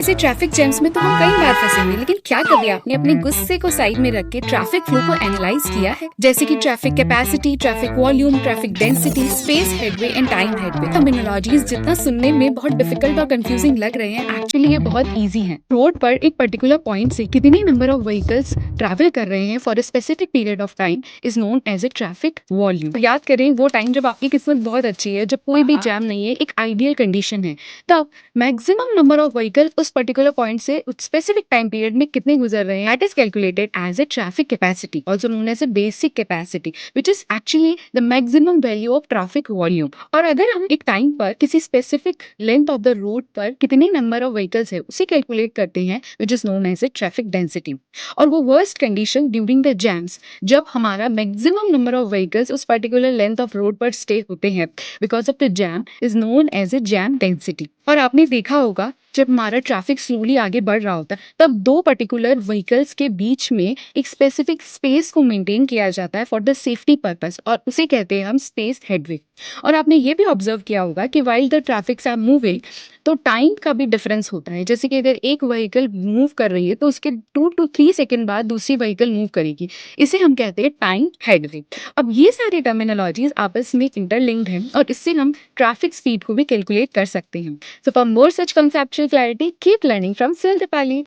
ऐसे traffic jams में तो हम कई बार फंसे हुए, लेकिन क्या कभी आपने अपने गुस्से को साइड में रख के ट्रैफिक फ्लो को एनालाइज किया है? जैसे कि traffic capacity, traffic volume, traffic density, space headway and time headway. Terminologies जितना सुनने में बहुत डिफिकल्ट और कंफ्यूजिंग लग रहे हैं, एक्चुअली ये बहुत इजी हैं। रोड पर एक पर्टिकुलर पॉइंट से कितनी नंबर ऑफ व्हीकल्स ट्रैवल कर रहे हैं for a specific period of time is known as a traffic volume. याद करें वो टाइम जब आपकी किस्मत बहुत अच्छी है, जब कोई भी जैम नहीं है, एक आइडियल कंडीशन है, तब मैक्सिमम नंबर ऑफ व्हीकल उस पर्टिकुलर पॉइंट से स्पेसिफिक टाइम पीरियड में कितने गुजर रहे हैं, that is calculated as a traffic capacity, also known as a basic capacity, which is actually the maximum value of traffic volume. और अगर हम एक टाइम पर किसी specific length of the road पर कितने नंबर ऑफ व्हीकल्स है उसे कैलकुलेट करते हैं, which is known as a traffic density. और वो worst condition during the jams, जब हमारा मैक्सिमम नंबर ऑफ व्हीकल्स उस पर्टिकुलर लेंथ ऑफ रोड पर स्टे होते हैं because of the jam, is known as a jam density. और आपने देखा होगा जब हमारा ट्रैफिक स्लोली आगे बढ़ रहा होता है, तब दो पर्टिकुलर व्हीकल्स के बीच में एक स्पेसिफिक स्पेस को मेंटेन किया जाता है फॉर द सेफ्टी पर्पस, और उसे कहते हैं हम स्पेस हेडवे। और आपने ये भी ऑब्जर्व किया होगा कि while the traffics are moving, तो टाइम का भी डिफरेंस होता है। जैसे कि अगर एक व्हीकल मूव कर रही है तो उसके 2 to 3 सेकेंड बाद दूसरी व्हीकल मूव करेगी, इसे हम कहते हैं टाइम हेडवे। अब ये सारी टर्मिनोलॉजीज आपस में इंटरलिंक्ड हैं, और इससे हम ट्रैफिक स्पीड को भी कैलकुलेट कर सकते हैं। So for more such conceptual clarity, keep learning from Sil Dipali.